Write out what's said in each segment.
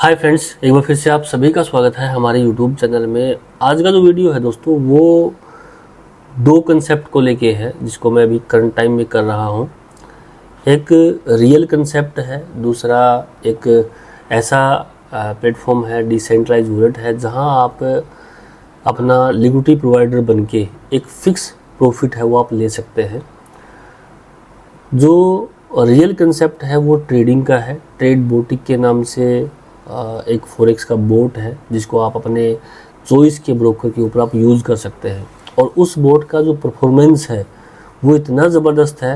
Hi friends, एक बार फिर से आप सभी का स्वागत है हमारे यूट्यूब चैनल में। आज का जो वीडियो है दोस्तों वो दो कंसेप्ट को लेके है जिसको मैं अभी करंट टाइम में कर रहा हूँ। एक रियल कंसेप्ट है, दूसरा एक ऐसा प्लेटफॉर्म है, डिसेंट्रलाइज वॉलेट है, जहाँ आप अपना लिक्विडिटी प्रोवाइडर बनके एक फ़िक्स प्रॉफिट है वो आप ले सकते हैं। जो रियल कंसेप्ट है वो ट्रेडिंग का है। ट्रेड बोटिक के नाम से एक फॉरेक्स का बोट है जिसको आप अपने चॉइस के ब्रोकर के ऊपर आप यूज़ कर सकते हैं। और उस बोट का जो परफॉर्मेंस है वो इतना ज़बरदस्त है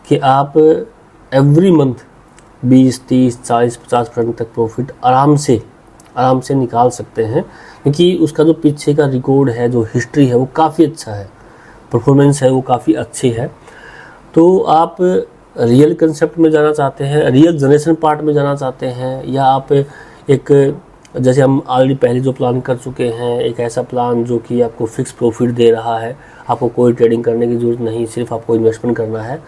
कि आप एवरी मंथ 20, 30, 40, 50% तक प्रॉफिट आराम से निकाल सकते हैं, क्योंकि उसका जो पीछे का रिकॉर्ड है, जो हिस्ट्री है वो काफ़ी अच्छा है, परफॉर्मेंस है वो काफ़ी अच्छी है। तो आप रियल कंसेप्ट में जाना चाहते हैं, रियल जनरेशन पार्ट में जाना चाहते हैं, या आप एक जैसे हम ऑलरेडी पहले जो प्लान कर चुके हैं, एक ऐसा प्लान जो कि आपको फिक्स प्रॉफिट दे रहा है, आपको कोई ट्रेडिंग करने की ज़रूरत नहीं, सिर्फ आपको इन्वेस्टमेंट करना है,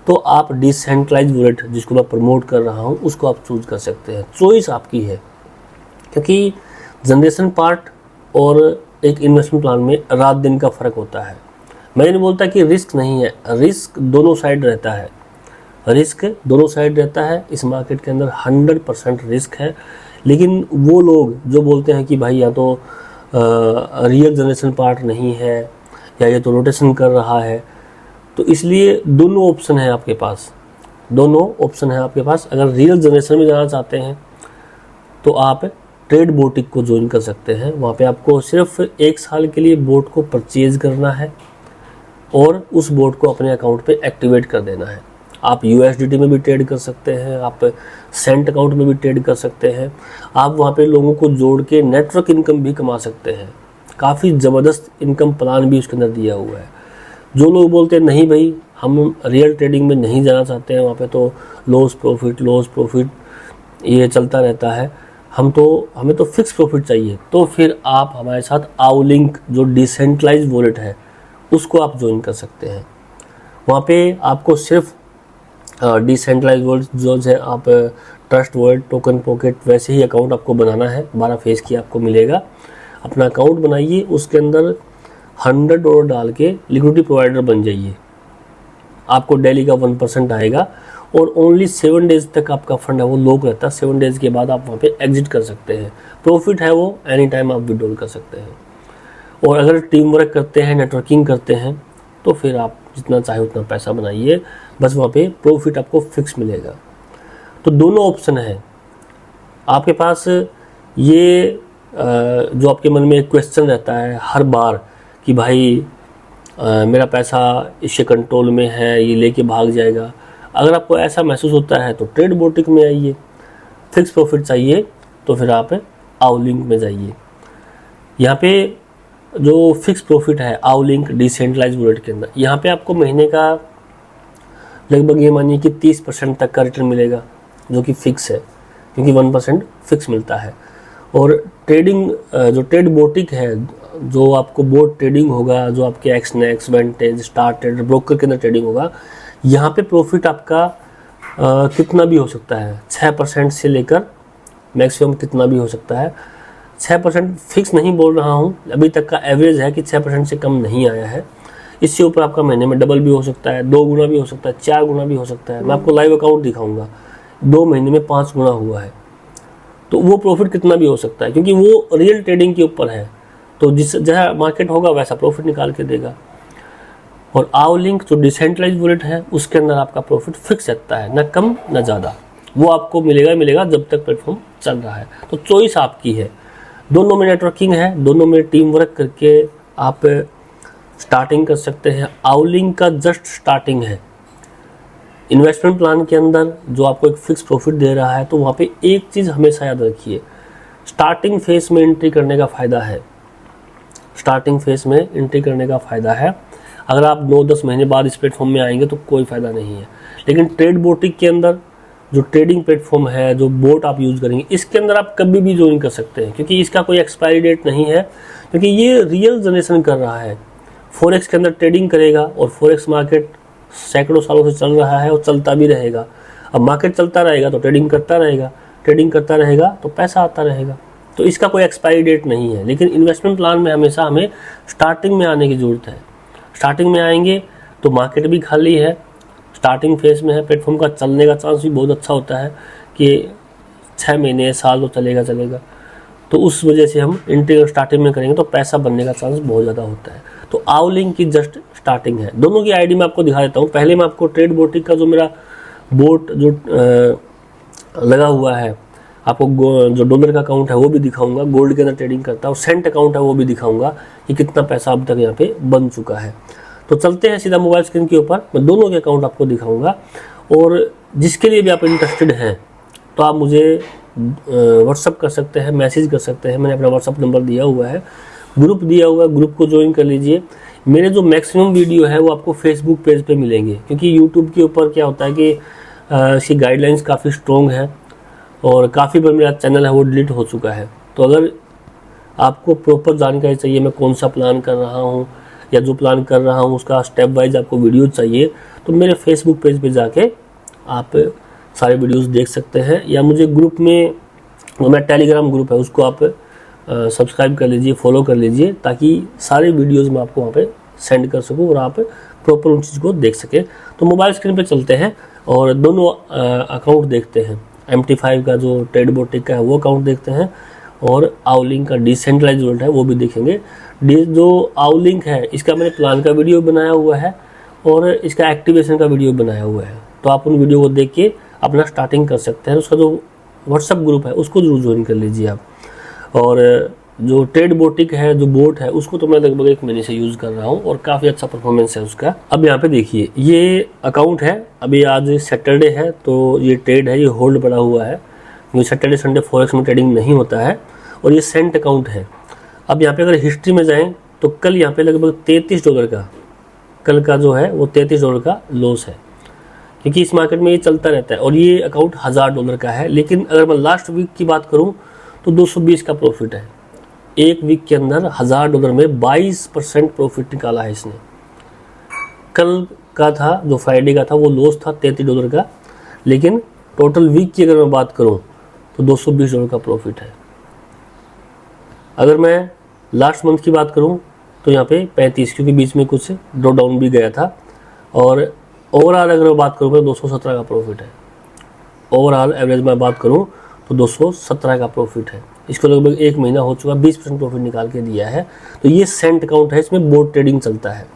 तो आप डिसेंट्रलाइज वॉलेट जिसको मैं प्रमोट कर रहा हूँ उसको आप चूज़ कर सकते हैं। चॉइस आपकी है, क्योंकि जनरेशन पार्ट और एक इन्वेस्टमेंट प्लान में रात दिन का फ़र्क होता है। मैं ये नहीं बोलता कि रिस्क नहीं है, रिस्क दोनों साइड रहता है, रिस्क दोनों साइड रहता है। इस मार्केट के अंदर 100% रिस्क है। लेकिन वो लोग जो बोलते हैं कि भाई या तो रियल जनरेशन पार्ट नहीं है या ये तो रोटेशन कर रहा है, तो इसलिए दोनों ऑप्शन है आपके पास, दोनों ऑप्शन है आपके पास। अगर रियल जनरेशन में जाना चाहते हैं तो आप ट्रेड बोटिक को ज्वाइन कर सकते हैं। वहाँ पे आपको सिर्फ 1 साल के लिए बोट को परचेज करना है और उस बोट को अपने अकाउंट पे एक्टिवेट कर देना है। आप USDT में भी ट्रेड कर सकते हैं, आप सेंट अकाउंट में भी ट्रेड कर सकते हैं, आप वहाँ पे लोगों को जोड़ के नेटवर्क इनकम भी कमा सकते हैं। काफ़ी ज़बरदस्त इनकम प्लान भी उसके अंदर दिया हुआ है। जो लोग बोलते हैं नहीं भाई हम रियल ट्रेडिंग में नहीं जाना चाहते हैं, वहाँ पे तो लॉस प्रॉफिट ये चलता रहता है, हमें तो फिक्स प्रॉफिट चाहिए, तो फिर आप हमारे साथ आवलिंक जो डिसेंट्रलाइज वॉलेट है उसको आप ज्वाइन कर सकते हैं। वहाँ पे आपको सिर्फ डिसेंट्रलाइज वॉलेट जो है, आप ट्रस्ट वॉलेट, टोकन पॉकेट वैसे ही अकाउंट आपको बनाना है। 12 फेस की आपको मिलेगा। अपना अकाउंट बनाइए, उसके अंदर $100 डाल के लिक्विडिटी प्रोवाइडर बन जाइए। आपको डेली का 1% आएगा और ओनली 7 डेज तक आपका फंड है वो लॉक रहता है। 7 डेज के बाद आप वहाँ पे एग्जिट कर सकते हैं। प्रॉफिट है वो एनी टाइम आप विड्रॉल कर सकते हैं। और अगर टीम वर्क करते हैं, नेटवर्किंग करते हैं, तो फिर आप जितना चाहे उतना पैसा बनाइए, बस वहाँ पे प्रॉफिट आपको फिक्स मिलेगा। तो दोनों ऑप्शन है आपके पास। ये जो आपके मन में एक क्वेश्चन रहता है हर बार कि भाई मेरा पैसा इसके कंट्रोल में है, ये लेके भाग जाएगा। अगर आपको ऐसा महसूस होता है तो ट्रेड बोटिक में आइए। फिक्स प्रॉफिट चाहिए तो फिर आप आवलिंक में जाइए। यहाँ पे जो फिक्स प्रॉफिट है आवलिंक डिसेंट्रलाइज वॉलेट के अंदर, यहाँ पे आपको महीने का लगभग ये मानिए कि 30% तक का रिटर्न मिलेगा, जो कि फिक्स है, क्योंकि 1% फिक्स मिलता है। और ट्रेडिंग जो ट्रेड बोटिक है, जो आपको बोट ट्रेडिंग होगा, जो आपके एक्सनेक्स, वेंटेज, स्टार ट्रेडर, ब्रोकर के अंदर ट्रेडिंग होगा, यहाँ पे प्रॉफिट आपका कितना भी हो सकता है, 6% से लेकर मैक्सिमम कितना भी हो सकता है। 6% फिक्स नहीं बोल रहा हूँ, अभी तक का एवरेज है कि 6% से कम नहीं आया है। इससे ऊपर आपका महीने में डबल भी हो सकता है, 2 गुना भी हो सकता है, 4 गुना भी हो सकता है। मैं आपको लाइव अकाउंट दिखाऊंगा, 2 महीने में 5 गुना हुआ है। तो वो प्रॉफिट कितना भी हो सकता है, क्योंकि वो रियल ट्रेडिंग के ऊपर है। तो जिस जहाँ मार्केट होगा वैसा प्रॉफिट निकाल के देगा। और आवलिंक जो डिसेंट्रलाइज वॉलेट है उसके अंदर आपका प्रॉफिट फिक्स रहता है, न कम न ज़्यादा। वो आपको मिलेगा जब तक प्लेटफॉर्म चल रहा है। तो चॉइस आपकी है। दोनों में नेटवर्किंग है, दोनों में टीम वर्क करके आप स्टार्टिंग कर सकते हैं। आवलिंक का जस्ट स्टार्टिंग है। इन्वेस्टमेंट प्लान के अंदर जो आपको एक फिक्स प्रॉफिट दे रहा है, तो वहाँ पे एक चीज़ हमेशा याद रखिए, स्टार्टिंग फेस में एंट्री करने का फ़ायदा है। स्टार्टिंग फेस में एंट्री करने का फ़ायदा है। अगर आप 9-10 महीने बाद इस प्लेटफॉर्म में आएंगे तो कोई फ़ायदा नहीं है। लेकिन ट्रेड बोटिक के अंदर जो ट्रेडिंग प्लेटफॉर्म है, जो बोट आप यूज़ करेंगे, इसके अंदर आप कभी भी ज्वाइन कर सकते हैं, क्योंकि इसका कोई एक्सपायरी डेट नहीं है, क्योंकि ये रियल जनरेशन कर रहा है। फॉरेक्स के अंदर ट्रेडिंग करेगा और फॉरेक्स मार्केट सैकड़ों सालों से चल रहा है और चलता भी रहेगा। अब मार्केट चलता रहेगा तो ट्रेडिंग करता रहेगा। ट्रेडिंग करता रहेगा तो पैसा आता रहेगा। तो इसका कोई एक्सपायरी डेट नहीं है। लेकिन इन्वेस्टमेंट प्लान में हमेशा हमें स्टार्टिंग में आने की ज़रूरत है। स्टार्टिंग में आएंगे तो मार्केट भी खाली है, स्टार्टिंग फेज में है, प्लेटफॉर्म का चलने का चांस भी बहुत अच्छा होता है कि 6 महीने साल तो चलेगा। तो उस वजह से हम एंट्री स्टार्टिंग में करेंगे तो पैसा बनने का चांस बहुत ज़्यादा होता है। तो आवलिंक की जस्ट स्टार्टिंग है। दोनों की आईडी मैं आपको दिखा देता हूँ। पहले मैं आपको ट्रेड बोटिक का जो मेरा बोट जो लगा हुआ है, आपको जो डॉलर का अकाउंट है वो भी दिखाऊंगा, गोल्ड के अंदर ट्रेडिंग करता है, और सेंट अकाउंट है वो भी दिखाऊंगा कि कितना पैसा अब तक यहाँ पे बन चुका है। तो चलते हैं सीधा मोबाइल स्क्रीन के ऊपर, मैं दोनों के अकाउंट आपको दिखाऊंगा। और जिसके लिए भी आप इंटरेस्टेड हैं तो आप मुझे व्हाट्सअप कर सकते हैं, मैसेज कर सकते हैं। मैंने अपना व्हाट्सअप नंबर दिया हुआ है, ग्रुप दिया हुआ है, ग्रुप को ज्वाइन कर लीजिए। मेरे जो मैक्सिमम वीडियो है वो आपको फेसबुक पेज पे मिलेंगे, क्योंकि यूट्यूब के ऊपर क्या होता है कि इसकी गाइडलाइंस काफ़ी स्ट्रॉन्ग है और काफ़ी बार मेरा चैनल है वो डिलीट हो चुका है। तो अगर आपको प्रॉपर जानकारी चाहिए, मैं कौन सा प्लान कर रहा हूँ या जो प्लान कर रहा हूँ उसका स्टेप वाइज आपको वीडियो चाहिए, तो मेरे फेसबुक पेज पे जाके आप सारे वीडियोस देख सकते हैं। या मुझे ग्रुप में, मेरा टेलीग्राम ग्रुप है उसको आप सब्सक्राइब कर लीजिए, फॉलो कर लीजिए, ताकि सारे वीडियोस मैं आपको वहाँ पे सेंड कर सकूँ और आप प्रॉपर उन चीज़ को देख सकें। तो मोबाइल स्क्रीन पे चलते हैं और दोनों अकाउंट देखते हैं। MT5 का जो ट्रेड बोटिक का है वो अकाउंट देखते हैं और आवलिंक का डिसेंट्रलाइज्ड वॉलेट है वो भी देखेंगे। जो आवलिंक है इसका मैंने प्लान का वीडियो बनाया हुआ है और इसका एक्टिवेशन का वीडियो बनाया हुआ है, तो आप उन वीडियो को देख के अपना स्टार्टिंग कर सकते हैं। उसका जो व्हाट्सअप ग्रुप है उसको जरूर ज्वाइन कर लीजिए आप। और जो ट्रेड बोटिक है, जो बोट है, उसको तो मैं लगभग 1 महीने से यूज़ कर रहा हूँ और काफ़ी अच्छा परफॉर्मेंस है उसका। अब यहाँ पे देखिए ये अकाउंट है, अभी आज सैटरडे है तो ये ट्रेड है, ये होल्ड पड़ा हुआ है क्योंकि सैटरडे संडे फॉरेक्स में ट्रेडिंग नहीं होता है। और ये सेंट अकाउंट है। अब यहाँ पे अगर हिस्ट्री में जाएँ तो कल यहाँ पे लगभग $33 का, कल का जो है वो $33 का लॉस है, क्योंकि इस मार्केट में ये चलता रहता है। और ये अकाउंट $1000 का है। लेकिन अगर मैं लास्ट वीक की बात करूं तो 220 का प्रॉफिट है। एक वीक के अंदर $1000 में 22% प्रॉफिट निकाला है इसने। कल का था जो फ्राइडे का था वो लॉस था $33 का, लेकिन टोटल वीक की अगर मैं बात करूं तो $220 का प्रॉफिट है। अगर मैं लास्ट मंथ की बात करूं तो यहाँ पे 35, क्योंकि बीच में कुछ ड्रॉ डाउन भी गया था। और ओवरऑल अगर मैं बात करूँ तो 217 का प्रॉफिट है। ओवरऑल एवरेज में बात करूँ तो 217 का प्रॉफिट है। इसको लगभग 1 महीना हो चुका, 20% प्रॉफिट निकाल के दिया है। तो ये सेंट अकाउंट है, इसमें बोट ट्रेडिंग चलता है।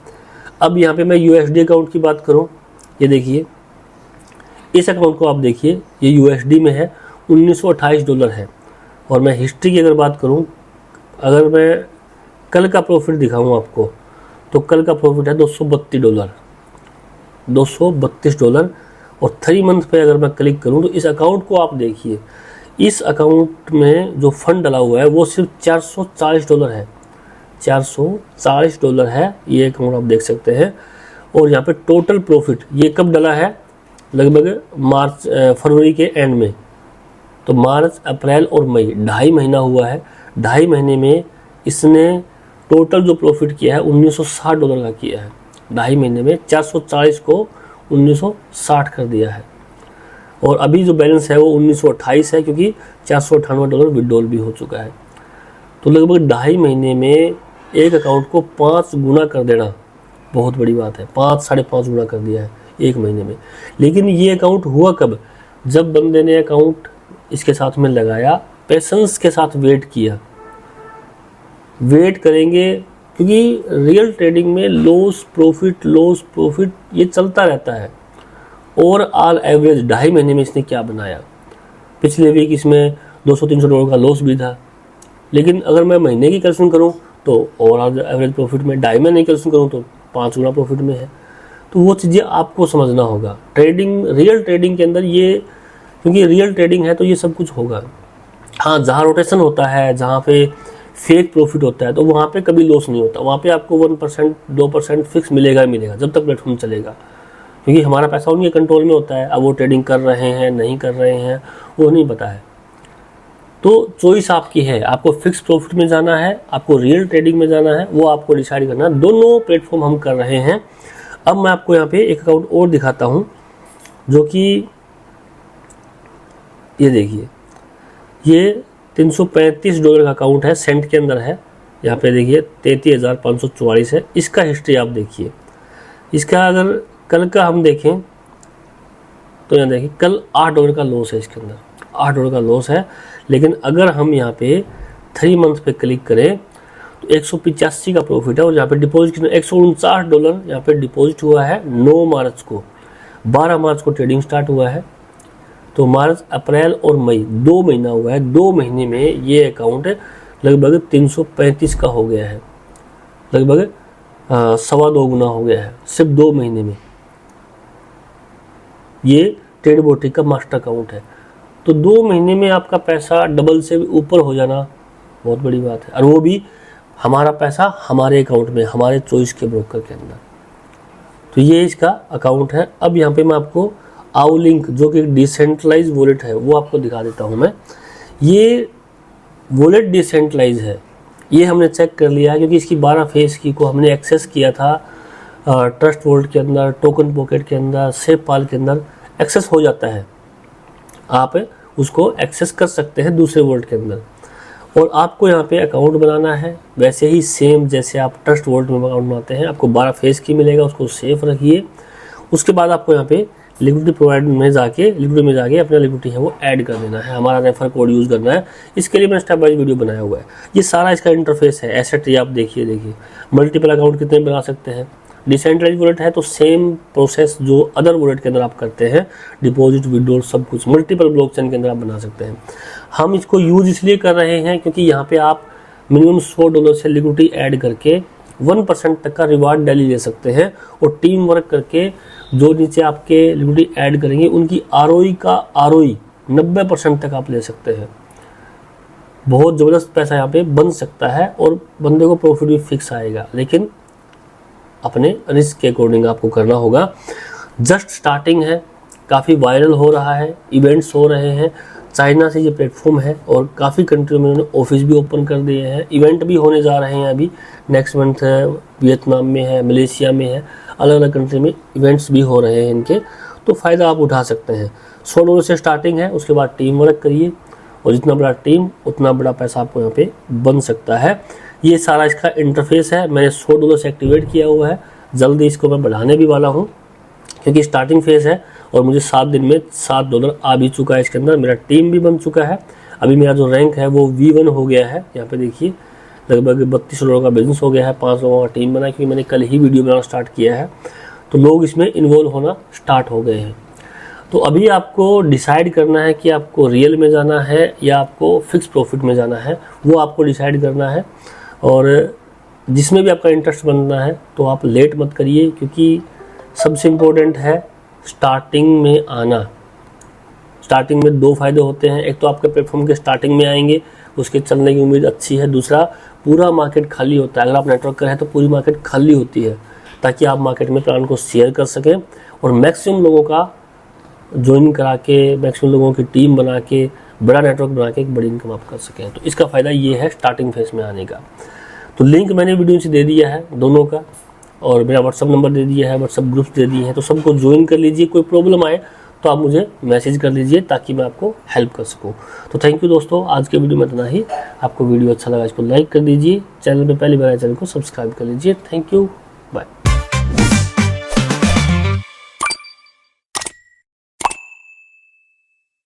अब यहाँ पे मैं USD अकाउंट की बात करूँ, ये देखिए इस अकाउंट को आप देखिए, ये USD में है, $1928 है। और मैं हिस्ट्री की अगर बात करूँ, अगर मैं कल का प्रॉफिट दिखाऊँ आपको तो कल का प्रॉफिट है $232। और 3 मंथ पे अगर मैं क्लिक करूं तो इस अकाउंट को आप देखिए, इस अकाउंट में जो फंड डाला हुआ है वो सिर्फ $440 है। $440 है ये अकाउंट, आप देख सकते हैं। और यहाँ पे टोटल प्रॉफिट ये कब डाला है, लगभग फरवरी के एंड में। तो मार्च, अप्रैल और मई 2.5 महीना हुआ है। 2.5 महीने में इसने टोटल जो प्रॉफिट किया है $1960 का किया है। 2.5 महीने में 440 को 1960 कर दिया है। और अभी जो बैलेंस है वो 1928 है, क्योंकि $498 विड्रॉल भी हो चुका है। तो लगभग 2.5 महीने में एक अकाउंट को 5 गुना कर देना बहुत बड़ी बात है। 5-5.5 गुना कर दिया है 1 महीने में। लेकिन ये अकाउंट हुआ कब, जब बंदे ने अकाउंट इसके साथ में लगाया, पेशेंस के साथ वेट किया। वेट करेंगे क्योंकि रियल ट्रेडिंग में लॉस प्रॉफिट ये चलता रहता है। ओवरऑल एवरेज 2.5 महीने में इसने क्या बनाया, पिछले वीक इसमें $200-300 का लॉस भी था। लेकिन अगर मैं महीने की कैलकुलेशन करूं तो ओवरऑल एवरेज प्रॉफिट में, 2.5 महीने की कैलकुलेशन करूं तो 5 गुना प्रॉफिट में है। तो वो चीज़ें आपको समझना होगा। ट्रेडिंग, रियल ट्रेडिंग के अंदर ये, क्योंकि रियल ट्रेडिंग है तो ये सब कुछ होगा। हाँ, जहाँ रोटेशन होता है, जहाँ पे फेक प्रॉफिट होता है, तो वहाँ पे कभी लॉस नहीं होता। वहाँ पे आपको 1% 2% फिक्स मिलेगा जब तक प्लेटफॉर्म चलेगा, क्योंकि हमारा पैसा उनके कंट्रोल में होता है। अब वो ट्रेडिंग कर रहे हैं नहीं कर रहे हैं वो नहीं पता है। तो चॉइस आपकी है, आपको फिक्स प्रॉफिट में जाना है, आपको रियल ट्रेडिंग में जाना है, वो आपको डिसाइड करना है। दोनों प्लेटफॉर्म हम कर रहे हैं। अब मैं आपको यहाँ पे एक अकाउंट और दिखाता हूँ, जो कि ये देखिए, ये $335 का अकाउंट है, सेंट के अंदर है। यहाँ पे देखिए 33,544 है। इसका हिस्ट्री आप देखिए। इसका अगर कल का हम देखें तो यहाँ देखिए कल $8 का लॉस है, इसके अंदर $8 का लॉस है। लेकिन अगर हम यहाँ पे 3 मंथ पे क्लिक करें तो 185 का प्रॉफिट है। और यहाँ पे डिपॉजिट $149 यहाँ पे डिपॉजिट हुआ है 9 मार्च को। 12 मार्च को ट्रेडिंग स्टार्ट हुआ है, तो मार्च, अप्रैल और मई 2 महीना हुआ है। 2 महीने में ये अकाउंट लगभग 335 का हो गया है, लगभग 2.25 गुना हो गया है सिर्फ 2 महीने में। ये ट्रेडबोटिक का मास्टर अकाउंट है। तो 2 महीने में आपका पैसा डबल से भी ऊपर हो जाना बहुत बड़ी बात है, और वो भी हमारा पैसा हमारे अकाउंट में, हमारे चॉइस के ब्रोकर के अंदर। तो ये इसका अकाउंट है। अब यहाँ पे मैं आपको आवलिंक, जो कि डिसेंट्रलाइज वॉलेट है, वो आपको दिखा देता हूँ मैं। ये वॉलेट डिसेंट्रलाइज है, ये हमने चेक कर लिया है, क्योंकि इसकी 12 फेज की को हमने एक्सेस किया था ट्रस्ट वॉलेट के अंदर, टोकन पॉकेट के अंदर, सेफ पाल के अंदर एक्सेस हो जाता है। आप उसको एक्सेस कर सकते हैं दूसरे वॉलेट के अंदर। और आपको यहाँ पे अकाउंट बनाना है वैसे ही सेम जैसे आप ट्रस्ट वॉलेट में अकाउंट बनाते हैं। आपको 12 फेज की मिलेगा, उसको सेफ रखिए। उसके बाद आपको यहाँ पे लिक्विडिटी प्रोवाइड में जाके अपना लिक्विडिटी है वो ऐड कर देना है, हमारा रेफर कोड यूज़ करना है। इसके लिए मैंने स्टेप बाय वीडियो बनाया हुआ है। ये सारा इसका इंटरफेस है। एसेट ट्री आप देखिए मल्टीपल अकाउंट कितने बना सकते हैं। डिसेंट्रलाइज वॉलेट है तो सेम प्रोसेस जो अदर वॉलेट के अंदर आप करते हैं, डिपॉजिट, विड्रॉल, सब कुछ मल्टीपल ब्लॉकचेन के अंदर आप बना सकते हैं। हम इसको यूज इसलिए कर रहे हैं क्योंकि यहाँ पे आप मिनिमम $100 से लिक्विडिटी ऐड करके 1% तक का रिवार्ड डेली ले सकते हैं। और टीम वर्क करके जो नीचे आपके लिक्विडिटी ऐड करेंगे उनकी आरओई 90% तक आप ले सकते हैं। बहुत ज़बरदस्त पैसा यहाँ पे बन सकता है और बंदे को प्रॉफिट भी फिक्स आएगा, लेकिन अपने रिस्क के अकॉर्डिंग आपको करना होगा। जस्ट स्टार्टिंग है, काफ़ी वायरल हो रहा है, इवेंट्स हो रहे हैं। चाइना से ये प्लेटफॉर्म है और काफ़ी कंट्रियों में उन्होंने ऑफिस भी ओपन कर दिए हैं। इवेंट भी होने जा रहे हैं अभी नेक्स्ट मंथ है, वियतनाम में है, मलेशिया में है, अलग अलग कंट्री में इवेंट्स भी हो रहे हैं इनके। तो फ़ायदा आप उठा सकते हैं। $100 से स्टार्टिंग है, उसके बाद टीम वर्क करिए और जितना बड़ा टीम उतना बड़ा पैसा आपको यहाँ पे बन सकता है। ये सारा इसका इंटरफेस है। मैंने $100 से एक्टिवेट किया हुआ है, जल्दी इसको मैं बढ़ाने भी वाला हूँ क्योंकि स्टार्टिंग फेज़ है और मुझे 7 दिन में $7 आ भी चुका है इसके अंदर। मेरा टीम भी बन चुका है। अभी मेरा जो रैंक है वो V1 हो गया है। यहाँ पे देखिए लगभग $32 का बिजनेस हो गया है। 5 लोगों का टीम बना, क्योंकि मैंने कल ही वीडियो बनाना स्टार्ट किया है, तो लोग इसमें इन्वॉल्व होना स्टार्ट हो गए हैं। तो अभी आपको डिसाइड करना है कि आपको रियल में जाना है या आपको फिक्स प्रॉफिट में जाना है, वो आपको डिसाइड करना है। और जिसमें भी आपका इंटरेस्ट बनना है तो आप लेट मत करिए, क्योंकि सबसे इम्पोर्टेंट है स्टार्टिंग में आना। स्टार्टिंग में 2 फायदे होते हैं। एक तो आपके प्लेटफॉर्म के स्टार्टिंग में आएंगे, उसके चलने की उम्मीद अच्छी है। दूसरा, पूरा मार्केट खाली होता है। अगर आप नेटवर्क कर रहे हैं तो पूरी मार्केट खाली होती है, ताकि आप मार्केट में प्लान को शेयर कर सकें और मैक्सिमम लोगों का ज्वाइन करा के, मैक्सिमम लोगों की टीम बना के, बड़ा नेटवर्क बना के एक बड़ी इनकम आप कर सकें। तो इसका फ़ायदा ये है स्टार्टिंग फेज में आने का। तो लिंक मैंने वीडियो से दे दिया है दोनों का, और मेरा व्हाट्सअप नंबर दे दिया है, व्हाट्सअप ग्रुप्स दे दिए हैं। तो सबको ज्वाइन कर लीजिए। कोई प्रॉब्लम आए तो आप मुझे मैसेज कर लीजिए ताकि मैं आपको हेल्प कर सकूं। तो थैंक यू दोस्तों, आज के वीडियो में इतना ही। आपको वीडियो अच्छा लगा इसको लाइक कर दीजिए, चैनल पे पहली बार आए चैनल को सब्सक्राइब कर लीजिए। Thank you.